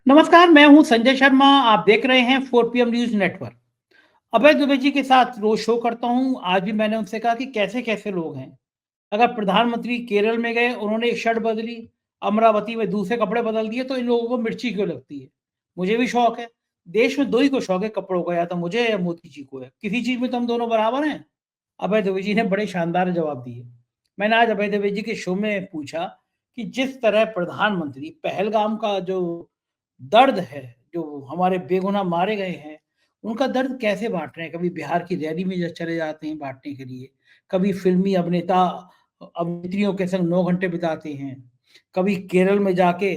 नमस्कार, मैं हूं संजय शर्मा। आप देख रहे हैं 4 PM न्यूज नेटवर्क। अभय दुबे जी के साथ रोज शो करता हूं। आज भी मैंने उनसे कहा कि कैसे कैसे लोग हैं। अगर प्रधानमंत्री केरल में गए, उन्होंने एक शर्ट बदली, अमरावती में दूसरे कपड़े बदल दिए, तो इन लोगों को मिर्ची क्यों लगती है। मुझे भी शौक है। देश में दो ही को शौक है कपड़ों का, या तो मुझे या मोदी जी को है। किसी चीज में तो हम दोनों बराबर हैं। अभय दुबे जी ने बड़े शानदार जवाब दिए। मैंने आज अभय दुबे जी के शो में पूछा कि जिस तरह प्रधानमंत्री पहलगाम का जो दर्द है, जो हमारे बेगुनाह मारे गए हैं, उनका दर्द कैसे बाँट रहे हैं। कभी बिहार की रैली में चले जाते हैं बाँटने के लिए, कभी फ़िल्मी अभिनेता अभिनेत्रियों के संग 9 घंटे बिताते हैं, कभी केरल में जाके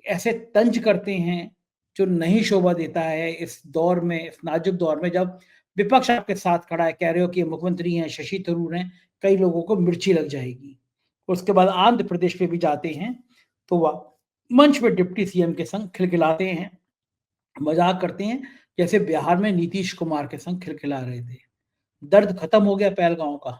ऐसे तंज करते हैं, जो नहीं शोभा देता है इस दौर में, इस नाज़ुक दौर में जब विपक्ष आपके साथ खड़ा है, कह रहे हो कि ये मुख्यमंत्री हैं, शशि थरूर हैं, कई लोगों को मिर्ची लग जाएगी। उसके बाद आंध्र प्रदेश पे भी जाते हैं, तो वह मंच पे डिप्टी सीएम के संग खिलखिलाते हैं, मज़ाक करते हैं, जैसे बिहार में नीतीश कुमार के संग खिलखिला रहे थे। दर्द खत्म हो गया पहलगाँव का,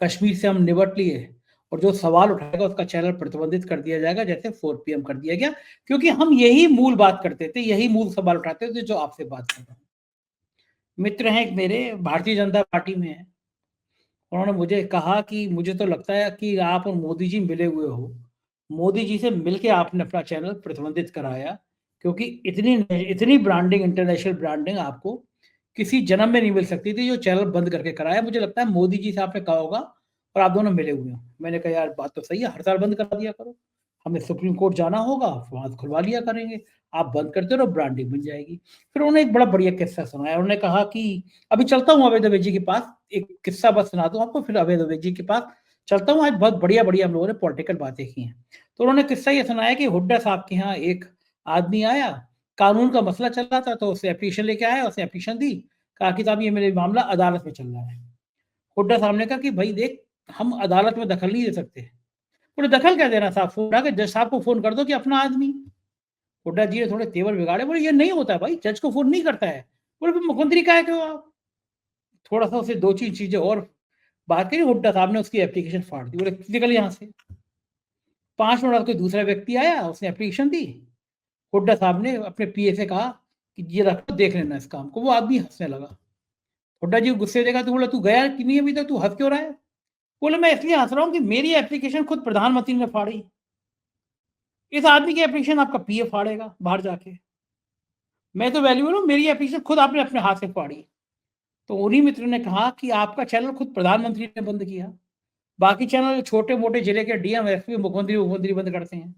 कश्मीर से हम निपट लिए, और जो सवाल उठाएगा उसका चैनल प्रतिबंधित कर दिया जाएगा, जैसे 4 PM कर दिया गया, क्योंकि हम यही मूल बात करते थे, यही मूल सवाल उठाते थे जो आपसे बात कर रहा हूँ। मित्र हैं एक मेरे, भारतीय जनता पार्टी में हैं। उन्होंने मुझे कहा कि मुझे तो लगता है कि आप और मोदी जी मिले हुए हो। मोदी जी से मिलके आपने अपना चैनल प्रतिबंधित कराया, क्योंकि इतनी इतनी ब्रांडिंग, इंटरनेशनल ब्रांडिंग आपको किसी जन्म में नहीं मिल सकती थी, जो चैनल बंद करके कराया। मुझे लगता है मोदी जी से आपने कहा होगा और आप दोनों मिले हुए हो। मैंने कहा यार बात तो सही है, हर साल बंद करा दिया करो। हमें सुप्रीम कोर्ट जाना होगा, वहाँ खुलवा लिया करेंगे। आप बंद करते रहो, ब्रांडिंग बन जाएगी। फिर उन्होंने एक बड़ा बढ़िया किस्सा सुनाया। उन्होंने कहा कि अभी चलता हूँ अभय दुबे जी के पास, एक किस्सा बस सुना दूँ आपको, फिर अभय दुबे जी के पास चलता हूँ। आज बहुत बढ़िया-बढ़िया हम लोगों ने पॉलिटिकल बातें की हैं। तो उन्होंने किस्सा ये सुनाया कि हुड्डा साहब के यहाँ एक आदमी आया, कानून का मसला चल रहा था, तो उससे एप्लीकेशन लेके आया, उसने एप्लीकेशन दी, कहा कि साहब ये मेरा मामला अदालत में चल रहा है। हुड्डा साहब ने कहा कि भई देख, हम अदालत में दखल नहीं दे सकते। बोले दखल क्या देना साहब, फ़ोन उठा के जज साहब को फ़ोन कर दो कि अपना आदमी। हुड्डा जी ने थोड़े तेवर बिगाड़े, बोले ये नहीं होता है भाई, जज को फ़ोन नहीं करता है। बोले फिर मुख्यमंत्री काहे के हो आप? थोड़ा-सा उसे 2-3 चीज़ें और बात करी, हुड्डा साहब ने उसकी एप्लीकेशन फाड़ दी। बोले निकल यहाँ से। 5 मिनट बाद कोई दूसरा व्यक्ति आया, उसने एप्लीकेशन दी। हुड्डा साहब ने अपने पीए से कहा कि ये रखो, देख लेना इस काम को। वो आदमी हँसने लगा। हुड्डा जी गुस्से से देखा तो बोला, तू गया कि नहीं अभी तक, तू हँस क्यों रहा है? बोले मैं इसलिए हँस रहा हूँ कि मेरी एप्लीकेशन खुद प्रधानमंत्री ने फाड़ी। इस आदमी की एप्लीकेशन आपका पीए फाड़ेगा बाहर जाके। मैं तो वैल्यूएबल हूँ, मेरी एप्लीकेशन खुद आपने अपने हाथ से फाड़ी। तो उन्हीं मित्र ने कहा कि आपका चैनल खुद प्रधानमंत्री ने बंद किया। बाकी चैनल छोटे-मोटे जिले के डीएम, एसपी, मुख्यमंत्री बंद करते हैं।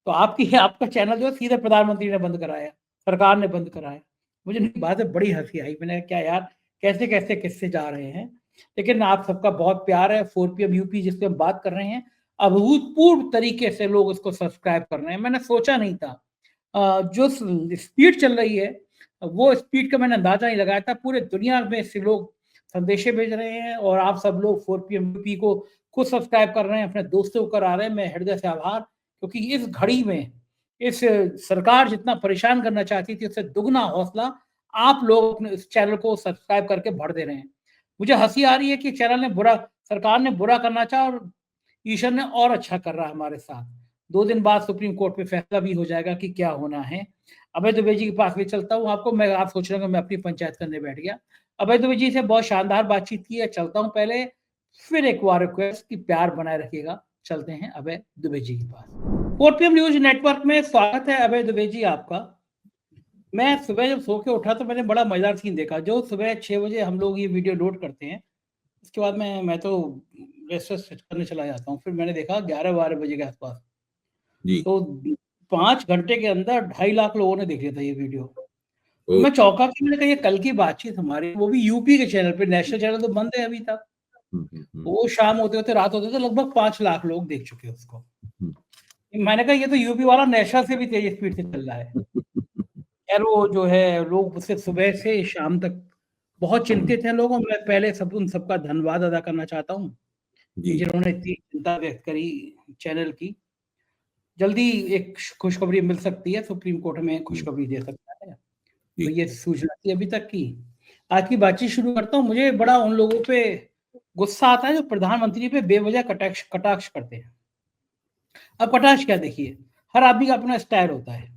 तो आपकी आपका चैनल जो है सीधे प्रधानमंत्री ने बंद कराया, सरकार ने बंद कराया। मुझे इनकी बातें बड़ी हँसी आई। मैंने कहा क्या यार, कैसे-कैसे किस्से जा रहे हैं। लेकिन आप सबका बहुत प्यार है। 4PM यूपी जिस पे हम बात कर रहे हैं, अभूतपूर्व तरीके से लोग उसको सब्सक्राइब कर रहे हैं। मैंने सोचा नहीं था। जो स्पीड चल रही है, वो स्पीड का मैंने अंदाज़ा नहीं लगाया था। पूरे दुनिया में से लोग संदेशे भेज रहे हैं और आप सब लोग 4PM यूपी को खुद सब्सक्राइब कर रहे हैं, अपने दोस्तों को करा रहे हैं। मैं हृदय से आभार, क्योंकि इस घड़ी में इस सरकार जितना परेशान करना चाहती थी, उससे दुगना हौसला आप लोग अपने इस चैनल को सब्सक्राइब करके भर दे रहे हैं। मुझे हँसी आ रही है कि सरकार ने बुरा करना चाहा और ईश्वर ने और अच्छा कर रहा है हमारे साथ। 2 दिन बाद सुप्रीम कोर्ट में फैसला भी हो जाएगा कि क्या होना है। अभय दुबे जी के पास भी चलता हूँ आपको, आप सोच रहे होंगे मैं अपनी पंचायत करने बैठ गया। अभय दुबे जी से बहुत शानदार बातचीत की है, चलता हूँ पहले, फिर एक बार रिक्वेस्ट कि प्यार बनाए रखिएगा। चलते हैं अभय दुबे जी के पास। 4PM न्यूज़ नेटवर्क में स्वागत है अभय दुबे जी आपका। मैं सुबह जब सो के उठा तो मैंने बड़ा मज़ेदार सीन देखा। जो सुबह 6 बजे हम लोग ये वीडियो लोड करते हैं, उसके बाद मैं तो रेस्ट करने चला जाता हूँ। फिर मैंने देखा 11-12 बजे के आस-पास, जी। तो 5 घंटे के अंदर 2.5 लाख लोगों ने देख लिया था ये वीडियो। तो ओह! मैं चौंका कि मैंने कहा ये कल की बातचीत हमारी, वो भी यूपी के चैनल पे, नेशनल चैनल तो बंद है अभी तक। हुँ, हुँ, हुँ, वो शाम होते-होते रात होते-होते लगभग 5 लाख लोग देख चुके हैं उसको। हुँ। मैंने कहा ये तो यूपी वाला नेशनल से भी तेज़ स्पीड से चल रहा है। खैर वो जो है, लोग उससे सुबह से शाम तक बहुत चिंतित हैं लोग, और मैं पहले उन सबका धन्यवाद अदा करना चाहता हूँ कि जी, जिन्होंने इतनी चिंता व्यक्त करी चैनल की। जल्दी एक खुशखबरी मिल सकती है, सुप्रीम कोर्ट हमें हुँ, खुशखबरी दे सकता है। तो जी, ये सूचना थी अभी तक की। आज की बातचीत शुरू करता हूँ। मुझे बड़ा उन लोगों पे गुस्सा आता है जो प्रधानमंत्री पे बेवजह कटाक्ष कटाक्ष करते हैं। अब कटाक्ष क्या, देखिए, हर आदमी का अपना स्टाइल होता है।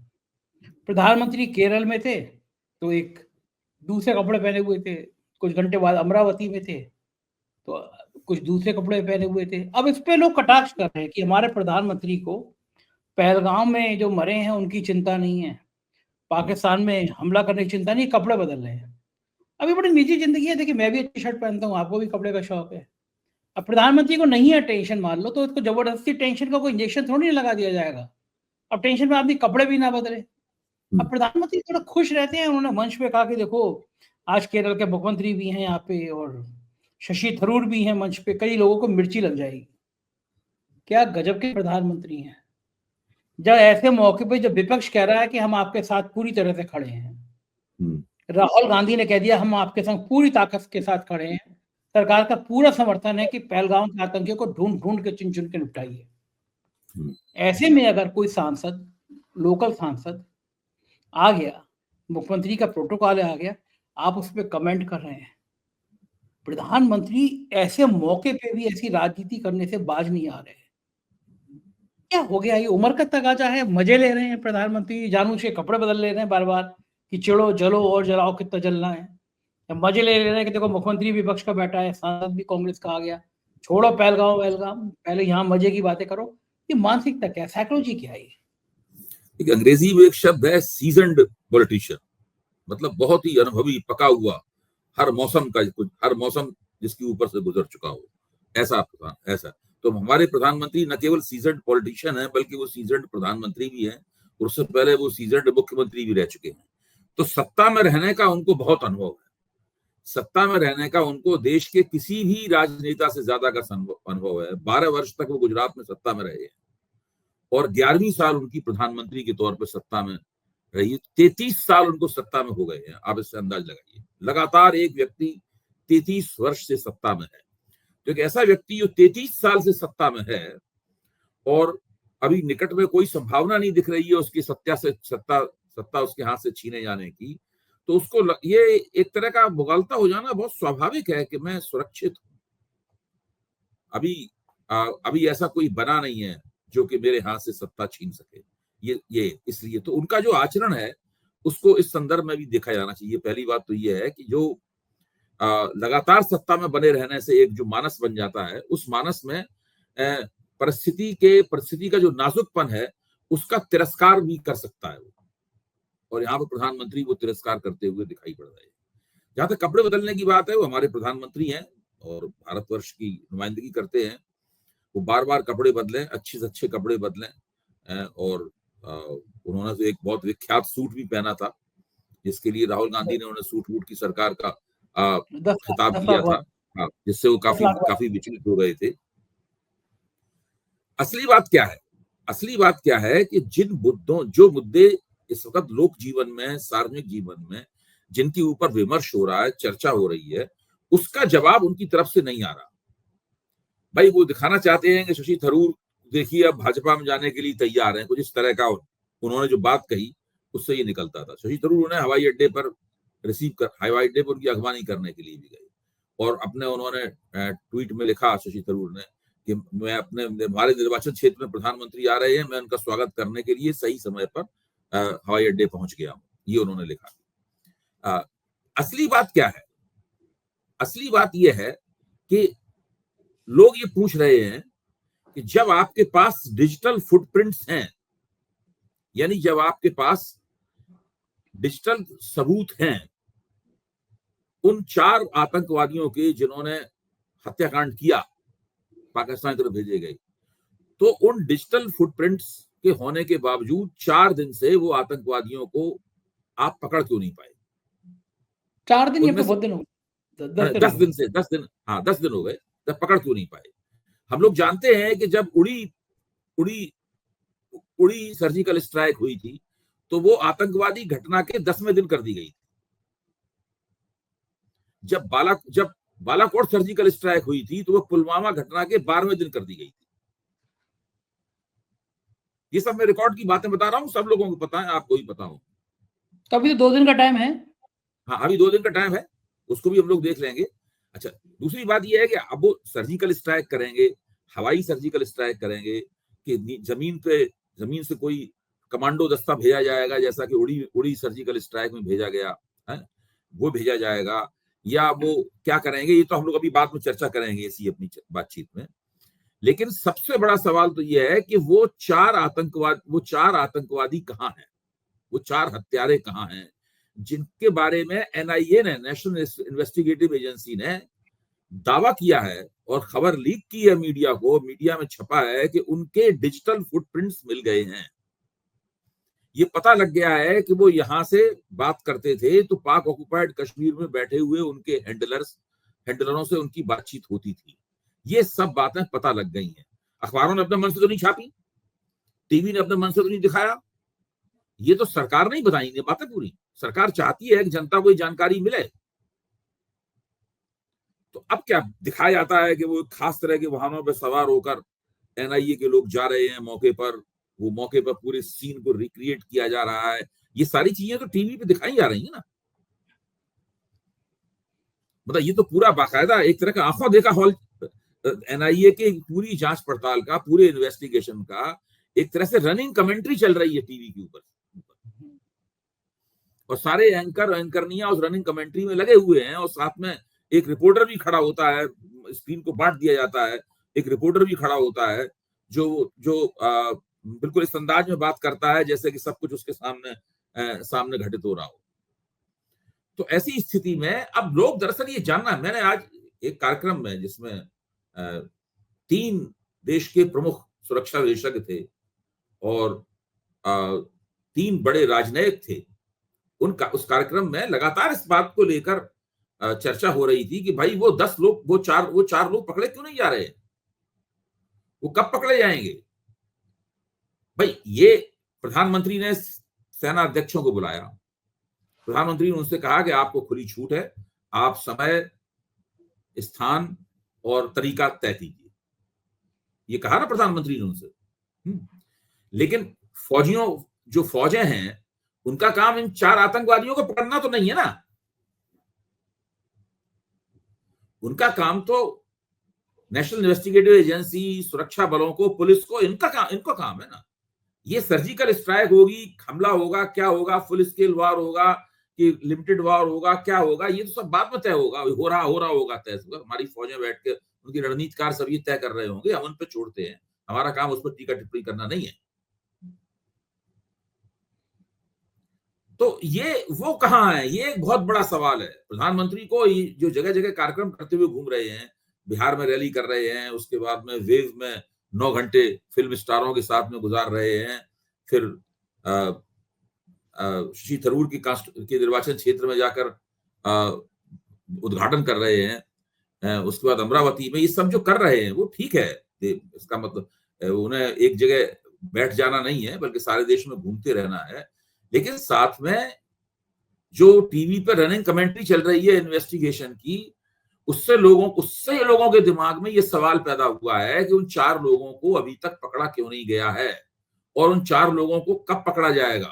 प्रधानमंत्री केरल में थे तो एक दूसरे कपड़े पहने हुए थे, कुछ घंटे बाद अमरावती में थे तो कुछ दूसरे कपड़े पहने हुए थे। अब इस पे लोग कटाक्ष कर रहे हैं कि हमारे प्रधानमंत्री को पहलगाम में जो मरे हैं उनकी चिंता नहीं है, पाकिस्तान में हमला करने की चिंता नहीं, कपड़े बदल रहे हैं। अभी बड़ी निजी जिंदगी है, देखिए मैं भी अच्छी शर्ट पहनता हूँ, आपको भी कपड़े का शौक है। अब प्रधानमंत्री को नहीं है टेंशन, मान लो, तो इसको जबरदस्ती टेंशन का कोई इंजेक्शन थोड़ी नहीं लगा दिया जाएगा। अब टेंशन में आदमी कपड़े भी ना बदले। अब प्रधानमंत्री थोड़ा खुश रहते हैं। उन्होंने मंच पे कहा कि देखो आज केरल के मुख्यमंत्री भी हैं यहाँ पे और शशि थरूर भी हैं मंच पे, कई लोगों को मिर्ची लग जाएगी। क्या गजब के प्रधानमंत्री हैं। जब ऐसे मौके पे जब विपक्ष कह रहा है कि हम आपके साथ पूरी तरह से खड़े हैं, राहुल गांधी ने कह दिया हम आपके संग पूरी ताकत के साथ खड़े हैं, सरकार का पूरा समर्थन है कि पहलगाम के आतंकियों को ढूंढ ढूंढ के चुन चुन के निपटाइए। ऐसे में अगर कोई सांसद, लोकल सांसद आ गया, मुख्यमंत्री का प्रोटोकॉल आ गया, आप उस पर कमेंट कर रहे हैं। प्रधानमंत्री ऐसे मौके पे भी ऐसी राजनीति करने से बाज नहीं आ रहे। क्या हो गया, ये उम्र का तगाजा है? मजे ले रहे हैं प्रधानमंत्री, जानू से कपड़े बदल ले रहे हैं बार बार कि चिड़ो जलो और जलाओ, कितना जलना है। मजे ले रहे हैं कि देखो मुख्यमंत्री विपक्ष का बैठा है, सांसद भी कांग्रेस का आ गया, छोड़ो पहलगाम वहलगाम, पहले यहाँ मजे की बातें करो। ये मानसिकता क्या, साइकोलॉजी क्या है? एक अंग्रेजी में एक शब्द है सीजन्ड पॉलिटिशियन, मतलब बहुत ही अनुभवी, पका हुआ, हर मौसम जिसके ऊपर से गुजर चुका हो, ऐसा। तो हमारे प्रधानमंत्री न केवल सीजन्ड पॉलिटिशियन है बल्कि वो सीजन्ड प्रधानमंत्री भी हैं और उससे पहले वो सीजन्ड मुख्यमंत्री भी रह चुके हैं। तो सत्ता में रहने का उनको बहुत अनुभव है। सत्ता में रहने का उनको देश के किसी भी राजनेता से ज्यादा का अनुभव है। 12 वर्ष तक वो गुजरात में सत्ता में रहे हैं और 11वीं साल उनकी प्रधानमंत्री के तौर पर सत्ता में रही। 33 साल उनको सत्ता में हो गए हैं। आप इससे अंदाज लगाइए, लगातार एक व्यक्ति 33 वर्ष से सत्ता में है। तो एक ऐसा व्यक्ति जो 33 साल से सत्ता में है और अभी निकट में कोई संभावना नहीं दिख रही है उसकी सत्ता उसके हाथ से छीने जाने की, तो उसको ये एक तरह का मुगालता हो जाना बहुत स्वाभाविक है कि मैं सुरक्षित हूं, अभी ऐसा कोई बना नहीं है जो कि मेरे हाथ से सत्ता छीन सके। ये इसलिए तो उनका जो आचरण है उसको इस संदर्भ में भी देखा जाना चाहिए। पहली बात तो ये है कि जो लगातार सत्ता में बने रहने से एक जो मानस बन जाता है, उस मानस में परिस्थिति का जो नाजुकपन है उसका तिरस्कार भी कर सकता है वो, और यहाँ पर प्रधानमंत्री वो तिरस्कार करते हुए दिखाई पड़ रहे हैं। जहां तक कपड़े बदलने की बात है, वो हमारे प्रधानमंत्री हैं और भारतवर्ष की नुमाइंदगी करते हैं। वो बार बार कपड़े बदलें, अच्छे से अच्छे कपड़े बदलें। और उन्होंने तो एक बहुत विख्यात सूट भी पहना था जिसके लिए राहुल गांधी ने उन्हें सूट वूट की सरकार का खिताब दिया था, जिससे वो काफी विचलित हो गए थे। असली बात क्या है कि जो मुद्दे इस वक्त लोक जीवन में, सार्वजनिक जीवन में जिनके ऊपर विमर्श हो रहा है, चर्चा हो रही है, उसका जवाब उनकी तरफ से नहीं आ रहा। भाई वो दिखाना चाहते हैं कि शशि थरूर देखिए अब भाजपा में जाने के लिए तैयार हैं, कुछ इस तरह का उन्होंने जो बात कही उससे ये निकलता था। शशि थरूर उन्हें हवाई अड्डे पर उनकी अगवानी करने के लिए भी गए और अपने उन्होंने ट्वीट में लिखा, शशि थरूर ने, कि मैं हमारे निर्वाचन क्षेत्र में प्रधानमंत्री आ रहे हैं, मैं उनका स्वागत करने के लिए सही समय पर हवाई अड्डे पहुंच गया हूं, ये उन्होंने लिखा। असली बात क्या है? असली बात यह है कि लोग ये पूछ रहे हैं कि जब आपके पास डिजिटल फुटप्रिंट्स हैं, यानी जब आपके पास डिजिटल सबूत हैं उन 4 आतंकवादियों के जिन्होंने हत्याकांड किया, पाकिस्तान की तरफ भेजे गए, तो उन डिजिटल फुटप्रिंट्स के होने के बावजूद 4 दिन से वो आतंकवादियों को आप पकड़ क्यों नहीं पाए? 4 दिन या फिर बहुत दिन हो गए? 10 दिन हो गए, तब पकड़ क्यों नहीं पाए? हम लोग जानते हैं कि जब उड़ी सर्जिकल स्ट्राइक हुई थी तो वो आतंकवादी घटना के 10वें दिन कर दी गई थी। जब बालाकोट सर्जिकल स्ट्राइक हुई थी तो वो पुलवामा घटना के 12वें दिन कर दी गई थी। ये सब मैं रिकॉर्ड की बातें बता रहा हूं, सब लोगों को पता है, आपको भी पता हो। तो अभी तो 2 दिन का टाइम है। हाँ, अभी 2 दिन का टाइम है, उसको भी हम लोग देख लेंगे। अच्छा, दूसरी बात यह है कि अब वो सर्जिकल स्ट्राइक करेंगे, हवाई सर्जिकल स्ट्राइक करेंगे कि जमीन से कोई कमांडो दस्ता भेजा जाएगा, जैसा कि उड़ी सर्जिकल स्ट्राइक में भेजा गया है, वो भेजा जाएगा, या वो क्या करेंगे, ये तो हम लोग अभी बाद में चर्चा करेंगे इसी अपनी बातचीत में। लेकिन सबसे बड़ा सवाल तो ये है कि वो चार आतंकवादी कहाँ हैं, वो चार हत्यारे कहाँ हैं, जिनके बारे में एनआईए ने, नेशनल इन्वेस्टिगेटिव एजेंसी ने दावा किया है और खबर लीक की है मीडिया को, मीडिया में छपा है कि उनके डिजिटल फुटप्रिंट्स मिल गए हैं। ये पता लग गया है कि वो यहां से बात करते थे तो पाक ऑक्युपाइड कश्मीर में बैठे हुए उनके हैंडलरों से उनकी बातचीत होती थी। ये सब बातें पता लग गई हैं। अखबारों ने अपने मन से तो नहीं छापी, टीवी ने अपने मन से तो नहीं दिखाया, ये तो सरकार नहीं बताएंगे बातें पूरी। सरकार चाहती है कि जनता को जानकारी मिले, तो अब क्या दिखाया जाता है कि वो खास तरह के वाहनों पर सवार होकर एनआईए के लोग जा रहे हैं मौके पर, वो मौके पर पूरे सीन को रिक्रिएट किया जा रहा है। ये सारी चीजें तो टीवी पे दिखाई जा रही है ना, मतलब ये तो पूरा बाकायदा एक तरह का आंखों देखा हॉल, एनआईए के पूरी जांच पड़ताल का, पूरे इन्वेस्टिगेशन का एक तरह से रनिंग कमेंट्री चल रही है टीवी के ऊपर, और सारे एंकरनियां उस रनिंग कमेंट्री में लगे हुए हैं, और साथ में एक रिपोर्टर भी खड़ा होता है, स्क्रीन को बांट दिया जाता है, एक रिपोर्टर भी खड़ा होता है जो बिल्कुल इस अंदाज में बात करता है जैसे कि सब कुछ उसके सामने घटित हो रहा हो। तो ऐसी स्थिति में अब लोग दरअसल ये जानना, मैंने आज एक कार्यक्रम में जिसमें 3 देश के प्रमुख सुरक्षा विशेषज्ञ थे और 3 बड़े राजनयिक थे, उस कार्यक्रम में लगातार इस बात को लेकर चर्चा हो रही थी कि भाई वो 10 लोग, वो चार लोग पकड़े क्यों नहीं जा रहे, वो कब पकड़े जाएंगे। भाई ये प्रधानमंत्री ने सेना अध्यक्षों को बुलाया, प्रधानमंत्री ने उनसे कहा कि आपको खुली छूट है, आप समय, स्थान और तरीका तय कीजिए, ये कहा ना प्रधानमंत्री ने उनसे। लेकिन जो फौजें हैं उनका काम इन 4 आतंकवादियों को पकड़ना तो नहीं है ना, उनका काम तो नेशनल इन्वेस्टिगेटिव एजेंसी, सुरक्षा बलों को, पुलिस को, इनका काम है ना। ये सर्जिकल स्ट्राइक होगी, हमला होगा, क्या होगा, फुल स्केल वार होगा कि लिमिटेड वार होगा, क्या होगा, ये तो सब बाद में तय होगा, हो रहा होगा तय होगा। हमारी फौजें बैठ के उनकी रणनीतिकार सब ये तय कर रहे होंगे, हम उन पे छोड़ते हैं, हमारा काम उस पर टीका टिप्पणी करना नहीं है। तो ये वो कहाँ है, ये एक बहुत बड़ा सवाल है। प्रधानमंत्री को जो जगह जगह कार्यक्रम करते हुए घूम रहे हैं, बिहार में रैली कर रहे हैं, उसके बाद में वेव में 9 घंटे फिल्म स्टारों के साथ में गुजार रहे हैं, फिर शशि थरूर के निर्वाचन क्षेत्र में जाकर उद्घाटन कर रहे हैं, उसके बाद अमरावती में, ये सब जो कर रहे हैं वो ठीक है। इसका मतलब उन्हें एक जगह बैठ जाना नहीं है, बल्कि सारे देश में घूमते रहना है। लेकिन साथ में जो टीवी पर रनिंग कमेंट्री चल रही है इन्वेस्टिगेशन की, उससे लोगों के दिमाग में ये सवाल पैदा हुआ है कि उन 4 लोगों को अभी तक पकड़ा क्यों नहीं गया है, और उन 4 लोगों को कब पकड़ा जाएगा।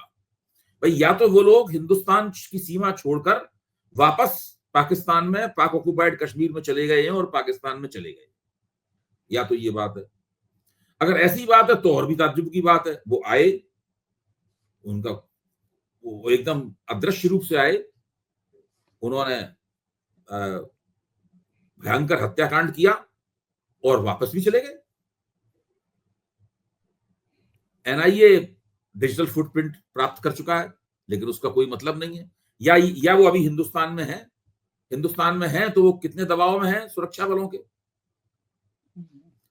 भाई या तो वो लोग हिंदुस्तान की सीमा छोड़कर वापस पाकिस्तान में, पाक ऑक्युपाइड कश्मीर में चले गए हैं और पाकिस्तान में चले गए, या तो ये बात है। अगर ऐसी बात है तो और भी ताज्जुब की बात है, वो आए, वो एकदम अदृश्य रूप से आए, उन्होंने भयंकर हत्याकांड किया और वापस भी चले गए। एनआईए डिजिटल फुटप्रिंट प्राप्त कर चुका है, लेकिन उसका कोई मतलब नहीं है। या वो अभी हिंदुस्तान में है तो वो कितने दबाव में है सुरक्षा बलों के।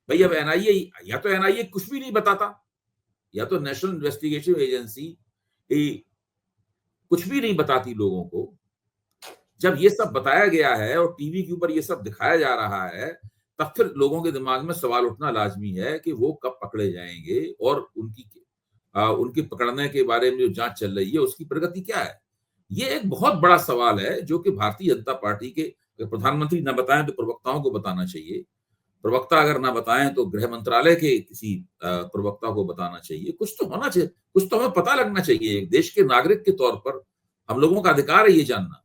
भाई अब एनआईए कुछ भी नहीं बताता, या तो नेशनल इन्वेस्टिगेशन एजेंसी कुछ भी नहीं बताती लोगों को। जब ये सब बताया गया है और टीवी के ऊपर ये सब दिखाया जा रहा है, तब फिर लोगों के दिमाग में सवाल उठना लाजमी है कि वो कब पकड़े जाएंगे और उनकी पकड़ने के बारे में जो जांच चल रही है उसकी प्रगति क्या है। ये एक बहुत बड़ा सवाल है जो कि भारतीय जनता पार्टी के प्रधानमंत्री न बताएं तो प्रवक्ताओं को बताना चाहिए, प्रवक्ता अगर ना बताएं तो गृह मंत्रालय के किसी प्रवक्ता को बताना चाहिए। कुछ तो होना चाहिए, कुछ तो हमें पता लगना चाहिए। एक देश के नागरिक के तौर पर हम लोगों का अधिकार है ये जानना।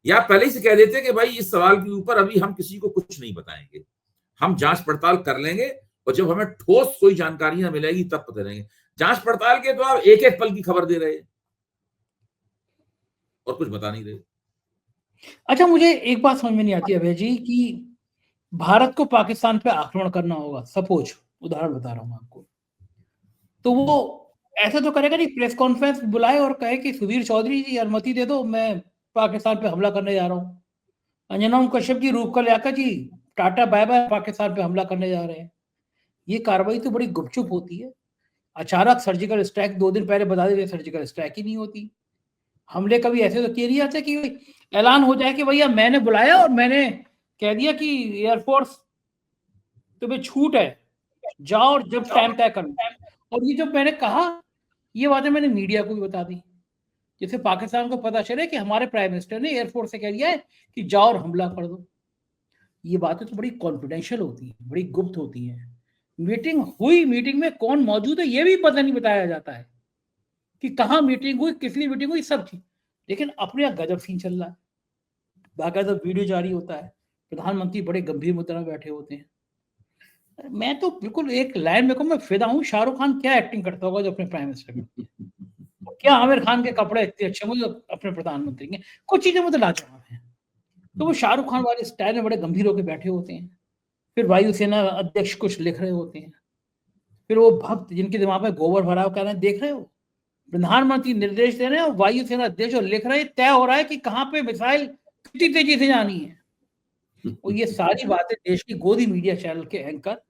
या पहले ही से कह देते कि भाई इस सवाल के ऊपर अभी हम किसी को कुछ नहीं बताएंगे, हम जांच पड़ताल कर लेंगे और जब हमें ठोस कोई जानकारियां मिलेगी तब पता लगेंगे। जांच पड़ताल के तो आप एक एक पल की खबर दे रहे हैं और कुछ बता नहीं रहे। अच्छा, मुझे एक बात समझ में नहीं आती अभय जी कि भारत को पाकिस्तान पे आक्रमण करना होगा, सपोज उदाहरण बता रहा हूँ आपको, तो वो ऐसा तो करेगा नहीं, प्रेस कॉन्फ्रेंस बुलाए और कहे कि सुधीर चौधरी जी अनुमति दे दो, मैं पाकिस्तान पे हमला करने जा रहा हूँ। अंजना कश्यप जी, रूपकल लियाकत जी, टाटा बाय बाय, पाकिस्तान पे हमला करने जा रहे हैं। ये कार्रवाई तो बड़ी गुपचुप होती है। अचानक सर्जिकल स्ट्राइक 2 दिन पहले बता देते, सर्जिकल स्ट्राइक ही नहीं होती। हमले कभी ऐसे तो किए नहीं जाते कि ऐलान हो जाए कि भैया मैंने बुलाया और मैंने कह दिया कि एयरफोर्स तुम्हें छूट है, जाओ और जब टाइम तय कर लो। और ये जब मैंने कहा, ये बातें मैंने मीडिया को भी बता दी, जिससे पाकिस्तान को पता चले कि हमारे प्राइम मिनिस्टर ने एयरफोर्स से कह दिया है कि जाओ और हमला कर दो। ये बातें तो बड़ी कॉन्फिडेंशियल होती हैं, बड़ी गुप्त होती हैं। मीटिंग हुई, मीटिंग में कौन मौजूद है ये भी पता नहीं बताया जाता है कि कहाँ मीटिंग हुई, किस लिए मीटिंग हुई, सब चीज। लेकिन अपने यहाँ गजब सीन चल रहा है, बाकायदा वीडियो जारी होता है, प्रधानमंत्री बड़े गंभीर मुद्रा में बैठे होते हैं। मैं तो बिल्कुल एक लाइन में कहूँ, मैं फिदा हूँ, शाहरुख खान क्या एक्टिंग करता होगा जो अपने प्राइम मिनिस्टर करती है, क्या आमिर खान के कपड़े इतने अच्छे मुझे अपने प्रधानमंत्री के, कुछ चीजें मुझे लाजवाब हैं। तो वो शाहरुख खान वाले स्टाइल में बड़े गंभीर होकर बैठे होते हैं। फिर वायुसेना अध्यक्ष कुछ लिख रहे होते हैं, फिर वो भक्त जिनके दिमाग में गोबर भरा हो कह रहे हैं, देख रहे हो प्रधानमंत्री निर्देश दे रहे हैं और वायुसेना अध्यक्ष लिख रहे हैं, तय हो रहा है कि कहाँ पे मिसाइल कितनी तेजी से जानी है। और ये सारी बातें देश की गोदी मीडिया चैनल के एंकर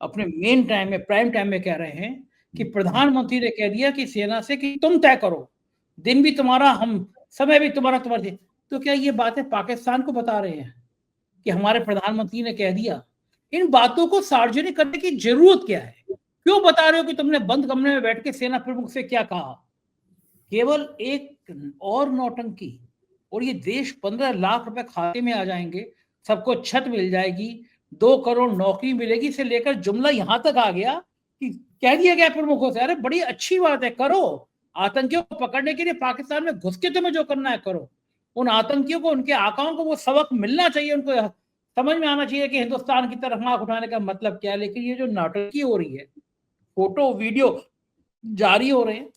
अपने मेन टाइम में, प्राइम टाइम में कह रहे हैं कि प्रधानमंत्री ने कह दिया कि सेना से कि तुम तय करो, दिन भी तुम्हारा, हम समय भी तुम्हारा, तुम्हारे। तो क्या ये बातें पाकिस्तान को बता रहे हैं कि हमारे प्रधानमंत्री ने कह दिया? इन बातों को सार्वजनिक करने की जरूरत क्या है? क्यों बता रहे हो कि तुमने बंद कमरे में बैठ के सेना प्रमुख से क्या कहा? केवल एक और नौटंकी, और ये देश 15 लाख रुपए खाते में आ जाएंगे, सबको छत मिल जाएगी, 2 करोड़ नौकरी मिलेगी से लेकर जुमला यहां तक आ गया कि कह दिया गया प्रमुखों से, अरे बड़ी अच्छी बात है, करो, आतंकियों को पकड़ने के लिए पाकिस्तान में घुस के तुम्हें जो करना है करो। उन आतंकियों को, उनके आकाओं को वो सबक मिलना चाहिए, उनको समझ में आना चाहिए कि हिंदुस्तान की तरफ आंख उठाने का मतलब क्या है। लेकिन ये जो नाटकी हो रही है, फोटो वीडियो जारी हो रहे हैं,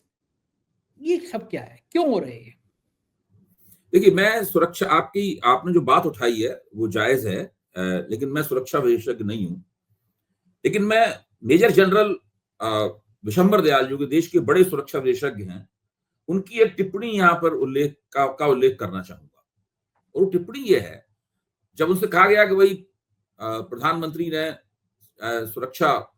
ये सब क्या है, क्यों हो रहे हैं? देखिए, मैं सुरक्षा, आपने जो बात उठाई है वो जायज है, लेकिन मैं सुरक्षा विशेषज्ञ नहीं हूं। लेकिन मैं मेजर जनरल विशंबर दयाल, जो कि देश के बड़े सुरक्षा विशेषज्ञ हैं, उनकी एक टिप्पणी यहाँ पर उल्लेख करना चाहूंगा। और वो टिप्पणी ये है, जब उनसे कहा गया कि भाई प्रधानमंत्री ने सुरक्षा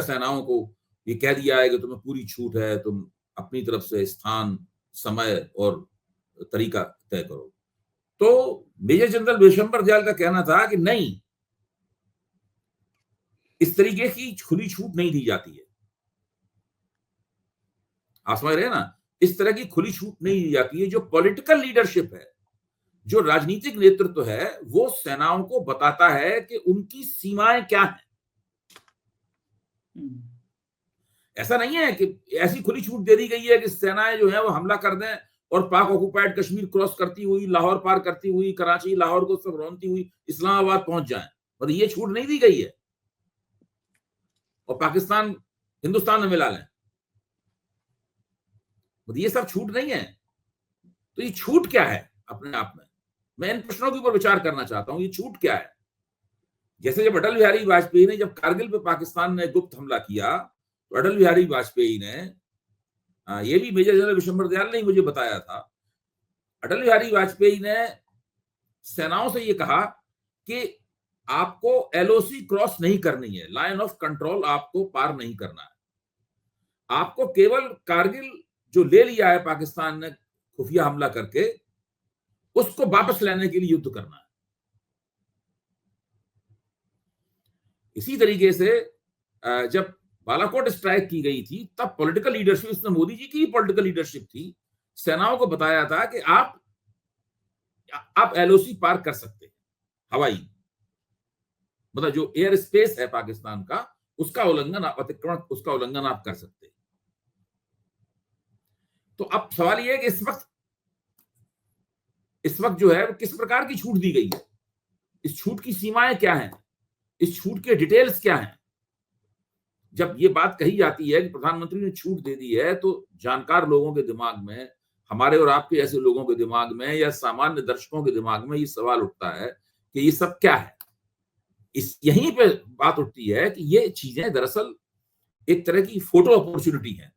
सेनाओं को ये कह दिया है कि तुम्हें पूरी छूट है, तुम अपनी तरफ से स्थान, समय और तरीका तय करो। तो मेजर जनरल विशंबर दयाल का कहना था कि नहीं, इस तरीके की खुली छूट नहीं दी जाती है। आप समझ रहे हैं ना, इस तरह की खुली छूट नहीं दी जाती है। जो पॉलिटिकल लीडरशिप है, जो राजनीतिक नेतृत्व है, वो सेनाओं को बताता है कि उनकी सीमाएं क्या हैं। ऐसा नहीं है कि ऐसी खुली छूट दे दी गई है कि सेनाएं जो है वो हमला कर दें और पाक ऑक्युपाइड कश्मीर क्रॉस करती हुई, लाहौर पार करती हुई, कराची लाहौर को सब रौंदती हुई इस्लामाबाद पहुंच जाएं। मतलब ये छूट नहीं दी गई है और पाकिस्तान हिंदुस्तान में मिला लें, मतलब ये सब छूट नहीं है। तो ये छूट क्या है अपने आप में? मैं इन प्रश्नों के ऊपर विचार करना चाहता हूं, ये छूट क्या है? जैसे जब अटल बिहारी वाजपेयी ने, जब कारगिल पे पाकिस्तान ने गुप्त हमला किया, तो अटल बिहारी वाजपेयी ने, ये भी मेजर जनरल विशंबर दयाल ने मुझे बताया था, अटल बिहारी वाजपेयी ने सेनाओं से ये कहा कि आपको एलओसी क्रॉस नहीं करनी है, लाइन ऑफ कंट्रोल आपको पार नहीं करना है, आपको केवल कारगिल जो ले लिया है पाकिस्तान ने खुफिया हमला करके, उसको वापस लेने के लिए युद्ध करना है। इसी तरीके से जब बालाकोट स्ट्राइक की गई थी, तब पॉलिटिकल लीडरशिप, इसमें मोदी जी की भी पॉलिटिकल लीडरशिप थी, सेनाओं को बताया था कि आप एलओसी पार कर सकते हैं, हवाई, मतलब जो एयर स्पेस है पाकिस्तान का, उसका उल्लंघन, अतिक्रमण, उसका उल्लंघन आप कर सकते हैं। तो अब सवाल यह है कि इस वक्त जो है किस प्रकार की छूट दी गई है, इस छूट की सीमाएं क्या हैं, इस छूट के डिटेल्स क्या हैं? जब ये बात कही जाती है कि प्रधानमंत्री ने छूट दे दी है, तो जानकार लोगों के दिमाग में, हमारे और आपके ऐसे लोगों के दिमाग में या सामान्य दर्शकों के दिमाग में ये सवाल उठता है कि ये सब क्या है। इस यहीं पे बात उठती है कि ये चीजें दरअसल एक तरह की फोटो अपॉर्चुनिटी है,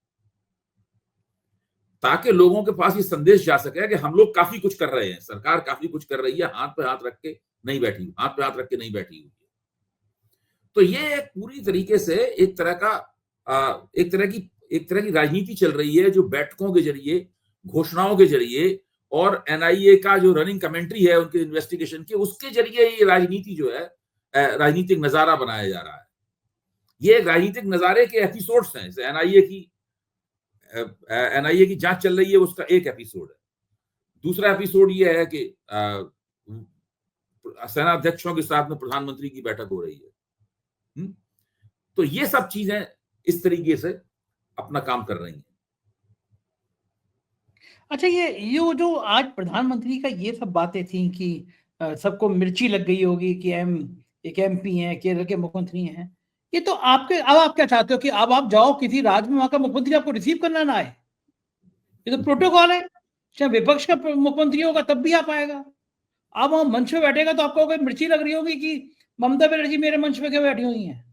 ताकि लोगों के पास ये संदेश जा सके कि हम लोग काफी कुछ कर रहे हैं, सरकार काफी कुछ कर रही है, हाथ पे हाथ रख के नहीं बैठी, हाथ पे हाथ रख के नहीं बैठी हुई है। तो ये एक पूरी तरीके से एक तरह की राजनीति चल रही है, जो बैठकों के जरिए, घोषणाओं के जरिए और एनआईए का जो रनिंग कमेंट्री है उनके इन्वेस्टिगेशन की, उसके जरिए ये राजनीति जो है, राजनीतिक नजारा बनाया जा रहा है। ये राजनीतिक नजारे के एपिसोड्स हैं। एनआईए की जांच चल रही है, उसका एक एपिसोड है। दूसरा एपिसोड ये है कि सेना अध्यक्षों के साथ में प्रधानमंत्री की बैठक हो रही है। तो ये सब चीजें इस तरीके से अपना काम कर रही हैं। अच्छा, ये वो जो आज प्रधानमंत्री का ये सब बातें थी कि सबको मिर्ची लग गई होगी कि एक एमपी हैं, केरल के मुख्यमंत्री हैं, ये तो अब आप क्या चाहते हो कि अब आप जाओ किसी राज्य में, वहां का मुख्यमंत्री आपको रिसीव करना ना आए? ये तो प्रोटोकॉल है। चाहे विपक्ष का मुख्यमंत्री होगा तब भी आप आएगा। आप वहां मंच पे बैठेगा तो आपको मिर्ची लग रही होगी कि ममता बनर्जी मेरे मंच पे क्यों बैठी हुई है?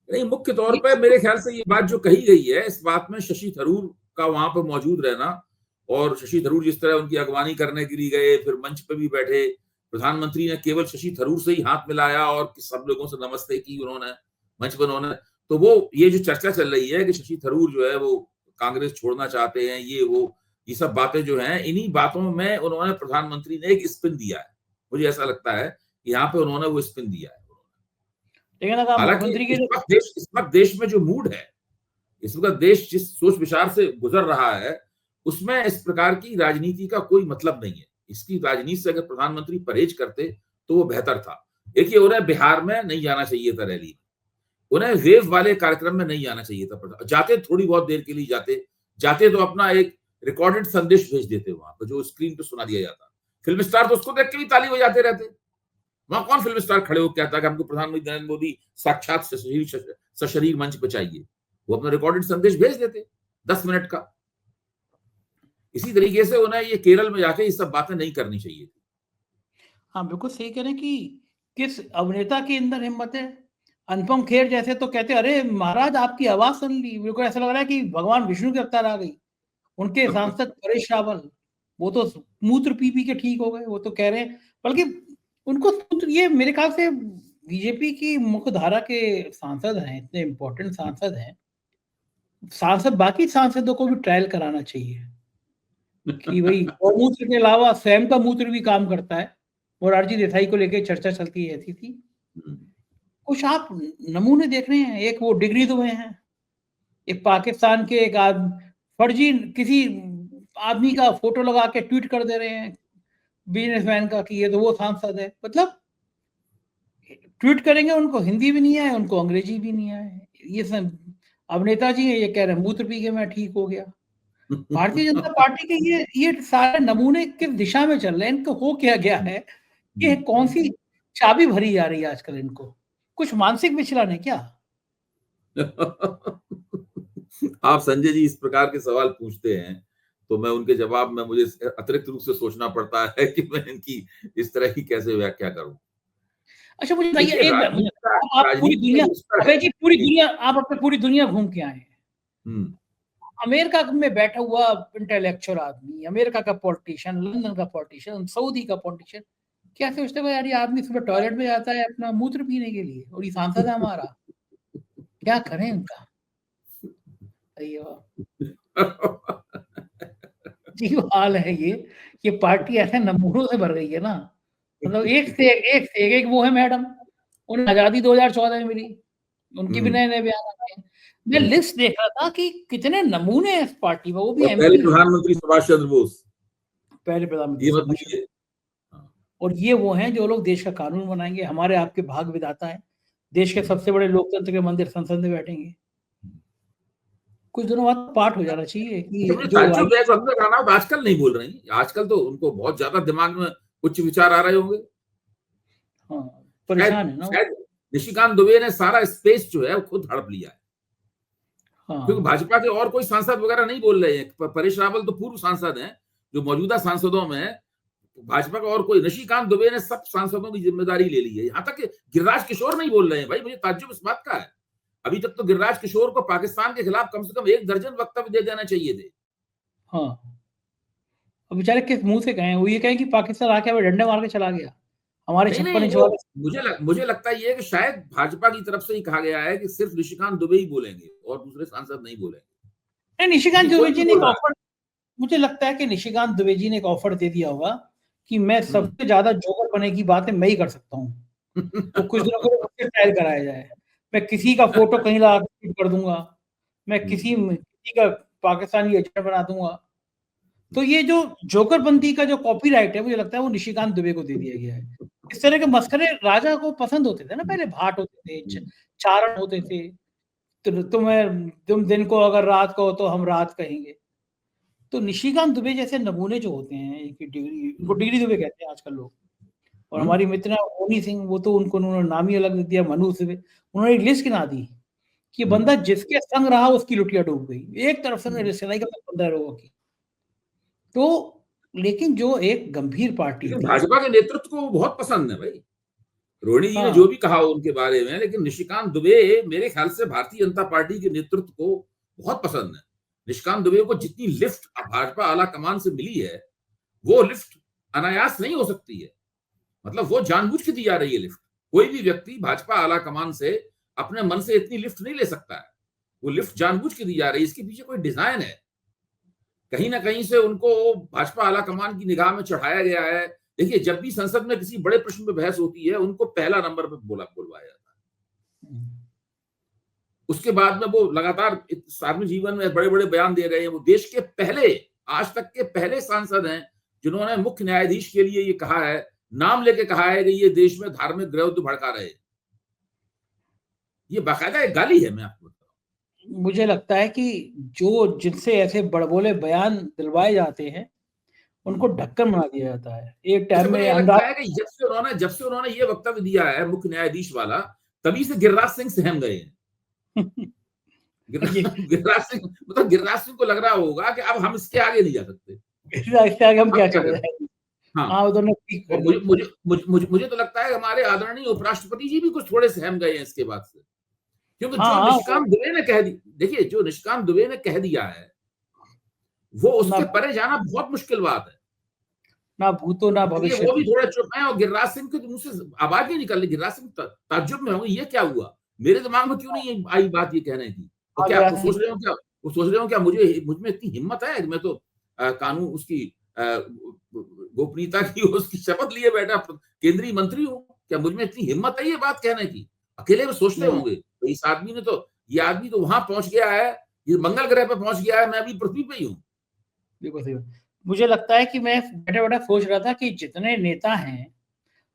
नहीं, मुख्य तौर पर मेरे ख्याल से ये बात जो कही गई है, इस बात में शशि थरूर का वहां पर मौजूद रहना, और शशि थरूर जिस तरह उनकी अगवानी करने के लिए गए, फिर मंच पे भी बैठे, प्रधानमंत्री ने केवल शशि थरूर से ही हाथ मिलाया और सब लोगों से नमस्ते की उन्होंने मंच पर उन्होंने। तो वो ये जो चर्चा चल रही है कि शशि थरूर जो है वो कांग्रेस छोड़ना चाहते हैं, ये सब बातें जो हैं, इन्हीं बातों में उन्होंने, प्रधानमंत्री ने एक स्पिन दिया है। मुझे ऐसा लगता है कि यहाँ पे उन्होंने वो स्पिन दिया है। लेकिन अगर हालांकि मुख्यमंत्री इस वक्त देश में जो मूड है, इस वक्त देश जिस सोच विचार से गुजर रहा है, उसमें इस प्रकार की राजनीति का कोई मतलब नहीं है। इसकी राजनीति से अगर प्रधानमंत्री परहेज करते तो वो बेहतर था। देखिए, उन्हें बिहार में नहीं जाना चाहिए था रैली में, उन्हें वेव वाले कार्यक्रम में नहीं जाना चाहिए था। जाते थोड़ी बहुत देर के लिए जाते तो अपना एक रिकॉर्डेड संदेश भेज देते वहां पर, जो स्क्रीन पे सुना दिया जाता। फिल्म स्टार तो उसको देख के भी ताली बजाते रहते। वहां कौन फिल्म स्टार खड़े होकर कहता कि हमको प्रधानमंत्री नरेंद्र मोदी साक्षात सशरीर मंच पे चाहिए? वो अपना रिकॉर्डेड संदेश भेज देते 10 मिनट का। इसी तरीके से उन्हें ये केरल में जाके ये सब बातें नहीं करनी चाहिए थी। हाँ, बिल्कुल सही कह रहे हैं कि किस अभिनेता के अंदर हिम्मत है। अनुपम खेर जैसे तो कहते अरे महाराज आपकी आवाज सुन ली, बिल्कुल ऐसा लग रहा है कि भगवान विष्णु की अवतार आ गई। उनके सांसद परेश रावल, वो तो मूत्र पी के ठीक हो गए। वो तो कह रहे हैं, बल्कि उनको ये मेरे ख्याल से बीजेपी की मुख्य धारा के सांसद हैं, इतने इंपॉर्टेंट सांसद हैं, बाकी सांसदों को भी ट्रायल कराना चाहिए कि भाई गौमूत्र के अलावा स्वयं का मूत्र भी काम करता है। मोरारजी देसाई को लेकर चर्चा चलती रहती थी। कुछ आप नमूने देख रहे हैं, एक वो डिग्री दुबे हैं, एक पाकिस्तान के एक फर्जी किसी आदमी का फोटो लगा के ट्वीट कर दे रहे हैं बिजनेसमैन का कि ये तो वो सांसद है। मतलब ट्वीट करेंगे, उनको हिंदी भी नहीं आए, उनको अंग्रेजी भी नहीं आए। ये सब अब नेताजी हैं, ये कह रहे हैं मूत्र पी के मैं ठीक हो गया। भारतीय जनता पार्टी के ये सारे नमूने किस दिशा में चल रहे हैं, इनको हो क्या गया है, ये कौन सी चाबी भरी जा रही है आजकल इनको? कुछ मानसिक विचलन है क्या? आप संजय जी इस प्रकार के सवाल पूछते हैं तो मैं उनके जवाब में मुझे अतिरिक्त रूप से सोचना पड़ता है कि मैं इनकी इस तरह की कैसे व्याख्या करूं। अच्छा, मुझे बताइए, एक आप पूरी दुनिया, अभय जी आप अपने पूरी दुनिया घूम के आए हैं। अमेरिका में बैठा हुआ इंटेलेक्चुअल आदमी, अमेरिका का पॉलिटिशियन, लंदन का पॉलिटिशियन, सऊदी का पॉलिटिशियन, क्या सोचते हो यार, ये आदमी सुबह टॉयलेट में जाता है अपना मूत्र पीने के लिए और ये सांसद है हमारा, क्या करें इनका? जी हाल है ये पार्टी ऐसे नमूनों से भर गई है ना। मतलब एक वो है मैडम, उन्हें आजादी 2014 में मिली, उनकी भी नए बयान आए हैं। मैं लिस्ट देख रहा था कि कितने नमूने हैं इस पार्टी में, वो भी पहले प्रधानमंत्री सुभाष चंद्र बोस, पहले प्रधानमंत्री, और ये वो हैं जो लोग देश का कानून बनाएंगे, हमारे आपके भाग विधाता है, देश के सबसे बड़े लोकतंत्र के मंदिर संसद में बैठेंगे। कुछ दिनों बाद पाठ हो जाना चाहिए कि जो आजकल नहीं बोल रही, आजकल तो उनको बहुत ज्यादा दिमाग में उच्च विचार आ रहे होंगे। हाँ, परेशान है ना। निशिकांत दुबे ने सारा स्पेस जो है वो खुद हड़प लिया है। क्योंकि हाँ भाजपा के और कोई सांसद वगैरह नहीं बोल रहे हैं। परेश रावल तो पूर्व सांसद हैं, जो मौजूदा सांसदों में भाजपा का और कोई, निशिकांत दुबे ने सब सांसदों की जिम्मेदारी ले ली है। यहाँ तक कि गिरिराज किशोर नहीं बोल रहे हैं। भाई मुझे ताज्जुब इस बात का है, अभी तक तो गिरिराज किशोर को पाकिस्तान के खिलाफ कम से कम 1 दर्जन वक्तव्य दे देना चाहिए थे। हाँ, अब बेचारे किस मुंह से कहें, वो ये कहें कि पाकिस्तान आके हमें डंडे मार के चला गया, हमारे नहीं 56 नहीं, इंच वो वाले। मुझे लगता है ये कि शायद भाजपा की तरफ से ही कहा गया है कि सिर्फ निशिकांत दुबे ही बोलेंगे और दूसरे सांसद नहीं बोलेंगे, नहीं, निशिकांत क्योंकि दुबे कोई जी नहीं ने बोल एक रहा। ऑफर, मुझे लगता है कि निशिकांत दुबे जी ने एक ऑफर दे दिया होगा कि मैं हम्म। सबसे ज्यादा जोकर बने की बातें मैं ही कर सकता हूँ, तो कुछ दिनों के लिए मुझसे ट्रायल कराया जाए। मैं किसी का फोटो कहीं लगा के ट्वीट कर दूंगा, मैं किसी का पाकिस्तानी एजेंट बना दूंगा। तो ये जो जोकरबंदी का जो कॉपीराइट है, मुझे लगता है वो निशिकांत दुबे को दे दिया गया है। इस तरह के मस्करे राजा को पसंद होते थे ना, पहले भाट होते थे, चारण होते थे, तुम दिन को अगर रात को हो तो हम रात कहेंगे। तो निशिकांत दुबे जैसे नमूने जो होते हैं, एक डिग्री, उनको डिग्री दुबे कहते हैं आजकल लोग। और हमारी मित्र मोनी सिंह, वो तो उन्होंने नाम ही अलग दे दिया, मनु दुबे। उन्होंने एक लिस्ट गिना दी कि बंदा जिसके संग रहा उसकी लुटिया डूब गई। एक तरफ से लिस्ट गिनाई, 15 लोगों की। तो लेकिन जो एक गंभीर पार्टी लेकिन थी। भाजपा के नेतृत्व को वो बहुत पसंद है भाई। रोहिणी जी ने जो हाँ, भी कहा उनके बारे में, लेकिन निशिकांत दुबे मेरे ख्याल से भारतीय जनता पार्टी के नेतृत्व को बहुत पसंद है। निशिकांत दुबे को जितनी लिफ्ट भाजपा आला कमान से मिली है, वो लिफ्ट अनायास नहीं हो सकती है। मतलब वो जानबूझ के दी जा रही है लिफ्ट। कोई भी व्यक्ति भाजपा आला कमान से अपने मन से इतनी लिफ्ट नहीं ले सकता है। वो लिफ्ट जानबूझ के दी जा रही है, इसके पीछे कोई डिजाइन है। कहीं ना कहीं से उनको भाजपा आला कमान की निगाह में चढ़ाया गया है। देखिए, जब भी संसद में किसी बड़े प्रश्न पे बहस होती है, उनको पहला नंबर पे बुलवाया जाता है। उसके बाद में वो लगातार सार्वजनिक जीवन में बड़े बड़े बयान दे रहे हैं। वो देश के पहले, आज तक के पहले सांसद हैं जिन्होंने मुख्य न्यायाधीश के लिए ये कहा है, नाम लेके कहा है कि ये देश में धार्मिक विरोध भड़का रहे। ये बाकायदा एक गाली है, मैं आपको बताऊं। मुझे लगता है कि जो जिनसे ऐसे बड़बोले बयान दिलवाए जाते हैं, उनको ढक्कन बना दिया जाता है। एक अच्छा, टाइम में मुझे ये लगता है अनुराग। कि जब से उन्होंने ये वक्तव्य दिया है मुख्य न्यायाधीश वाला, तभी से गिरिराज सिंह सहम गए हैं। ये गिरिराज सिंह, मतलब गिरिराज सिंह को लग रहा होगा कि अब हम इसके आगे नहीं जा सकते। इससे आगे हम अब क्या क्या चले करें? जाएंगे। हाँ। हाँ, दोनों ठीक कर और लिया। मुझे तो लगता है हमारे आदरणीय उपराष्ट्रपति जी भी कुछ थोड़े सहम गए हैं इसके बाद से। क्योंकि हाँ जो हाँ, वो निशिकांत दुबे ने कह दी, देखिए जो निशिकांत दुबे ने कह दिया है, वो ना उसके परे जाना बहुत मुश्किल बात है। ना भूतो ना इसलिए वो भी भविष्यति। थोड़ा चुप है, और गिरिराज सिंह के मुंह से आवाज नहीं निकल रही। गिरिराज सिंह ताज्जुब में होंगे, ये क्या हुआ, मेरे दिमाग में क्यों नहीं आई बात ये कहने की। तो आ क्या गया वो है। सोच रहे हो, क्या वो सोच रहे हो क्या मुझ में इतनी हिम्मत है कि मैं तो कानून उसकी गोपनीयता की उसकी शपथ लिए बैठा केंद्रीय मंत्री हूँ। क्या मुझ में इतनी हिम्मत है ये बात कहने की? अकेले में सोचते नहीं, होंगे तो इस आदमी ने तो, ये आदमी तो वहां पहुंच गया है, ये मंगल ग्रह पे पहुंच गया है, मैं अभी पृथ्वी पे ही हूँ। बिल्कुल सही बात। मुझे लगता है कि मैं बैठे बैठे सोच रहा था कि जितने नेता हैं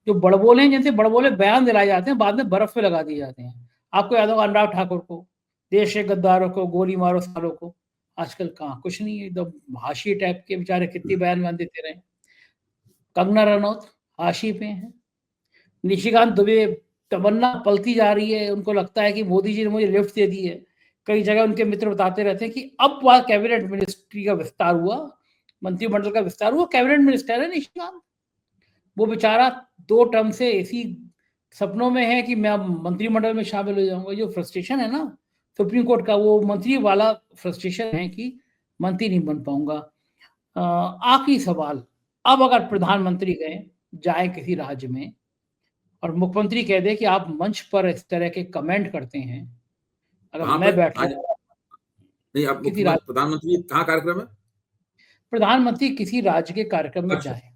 जो बड़बोले हैं, जिनसे बड़बोले बयान दिलाए जाते हैं, बाद में बर्फ पे लगा दिए जाते हैं। आपको याद होगा अनुराग ठाकुर को, देश के गद्दारों को गोली मारो सालों को। आजकल कहाँ, कुछ नहीं है, एकदम हाशिए टाइप के बेचारे, कितनी बयान देते रहे। कंगना रनौत हाशिए पे हैं। निशिकांत दुबे, तमन्ना पलती जा रही है, उनको लगता है कि मोदी जी ने मुझे लिफ्ट दे दी है। कई जगह उनके मित्र बताते रहते हैं कि अब वह कैबिनेट मिनिस्ट्री का विस्तार हुआ, मंत्रिमंडल का विस्तार हुआ, कैबिनेट मिनिस्टर है निशिकांत। वो बेचारा 2 टर्म से इसी सपनों में है कि मैं मंत्रिमंडल में शामिल हो जाऊंगा। जो फ्रस्ट्रेशन है ना सुप्रीम कोर्ट का, वो मंत्री वाला फ्रस्ट्रेशन है कि मंत्री नहीं बन पाऊंगा। आखिरी सवाल, अब अगर प्रधानमंत्री गए जाए किसी राज्य में और मुख्यमंत्री कह दे कि आप मंच पर इस तरह के कमेंट करते हैं, अगर वहां पे मैं बैठा आज नहीं, अब किसी मुख्यमंत्री राज्य, प्रधानमंत्री कहाँ कार्यक्रम है? प्रधानमंत्री किसी राज्य के कार्यक्रम में अच्छा। जाए,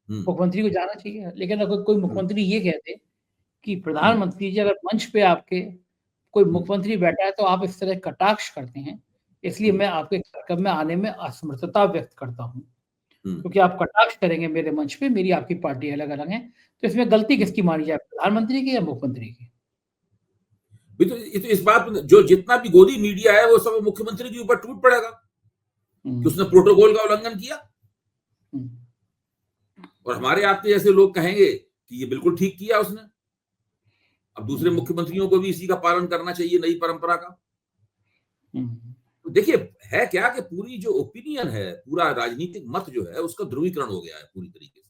मुख्यमंत्री को जाना चाहिए। लेकिन अगर कोई हम्म, मुख्यमंत्री ये कहते कि हम्म, प्रधानमंत्री जी, अगर मंच पे आपके कोई हम्म, मुख्यमंत्री बैठा है तो आप इस तरह कटाक्ष करते हैं, इसलिए हम्म, मैं आपके कार्यक्रम में आने में असमर्थता व्यक्त करता हूँ, हम्म। क्योंकि आप कटाक्ष करेंगे मेरे मंच पे, मेरी आपकी पार्टी अलग अलग है। तो इसमें गलती किसकी मानी जाए, प्रधानमंत्री की या मुख्यमंत्री की? ये तो इस बात में जो जितना भी गोदी मीडिया है वो सब मुख्यमंत्री के ऊपर टूट पड़ेगा कि उसने प्रोटोकॉल का उल्लंघन किया। हम्म, और हमारे आपके जैसे लोग कहेंगे कि ये बिल्कुल ठीक किया उसने। अब दूसरे हम्म, मुख्यमंत्रियों को भी इसी का पालन करना चाहिए, नई परंपरा का। तो देखिए है क्या कि पूरी जो ओपिनियन है, पूरा राजनीतिक मत जो है उसका ध्रुवीकरण हो गया है पूरी तरीके से।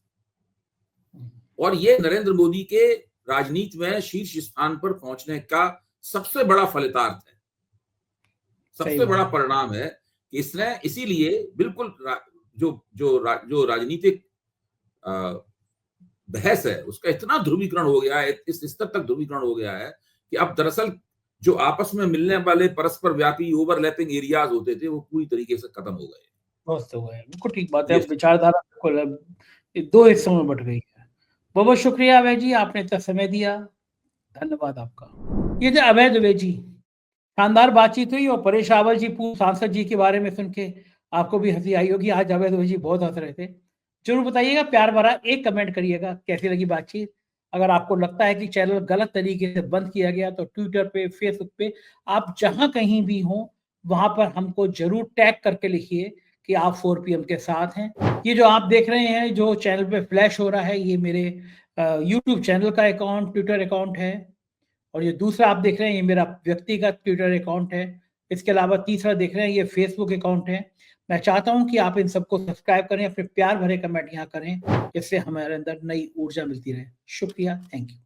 और ये नरेंद्र मोदी के राजनीति में शीर्ष स्थान पर पहुंचने का सबसे बड़ा फलितार्थ है, सबसे बड़ा परिणाम है कि इसने इसीलिए बिल्कुल जो राजनीतिक बहस है उसका इतना ध्रुवीकरण हो गया है, इस स्तर तक ध्रुवीकरण हो गया है कि अब दरअसल जो आपस में मिलने वाले परस्पर व्यापी ओवरलैपिंग एरियाज होते थे वो पूरी तरीके से खत्म हो गए, ध्वस्त हो गए। बिल्कुल ठीक बात है, विचारधारा बिल्कुल 2 हिस्सों में बट गई है। बहुत बहुत शुक्रिया अभय जी, आपने इतना समय दिया, धन्यवाद आपका। ये जो अभय द्विवेदी जी, शानदार बातचीत हुई और परेश रावल जी पूर्व सांसद जी के बारे में सुन के आपको भी हंसी आई होगी। आज अभय द्विवेदी जी बहुत हंस रहे थे। जरूर बताइएगा, प्यार भरा एक कमेंट करिएगा कैसी लगी बातचीत। अगर आपको लगता है कि चैनल गलत तरीके से बंद किया गया तो ट्विटर पे, फेसबुक पे, आप जहां कहीं भी हो वहां पर हमको जरूर टैग करके लिखिए कि आप 4 PM के साथ हैं। ये जो आप देख रहे हैं जो चैनल पे फ्लैश हो रहा है, ये मेरे यूट्यूब चैनल का अकाउंट, ट्विटर अकाउंट है। और ये दूसरा आप देख रहे हैं ये मेरा व्यक्तिगत ट्विटर अकाउंट है। इसके अलावा तीसरा देख रहे हैं ये फेसबुक अकाउंट है। मैं चाहता हूं कि आप इन सबको सब्सक्राइब करें, अपने प्यार भरे कमेंट यहाँ करें, जिससे हमारे अंदर नई ऊर्जा मिलती रहे। शुक्रिया, थैंक यू।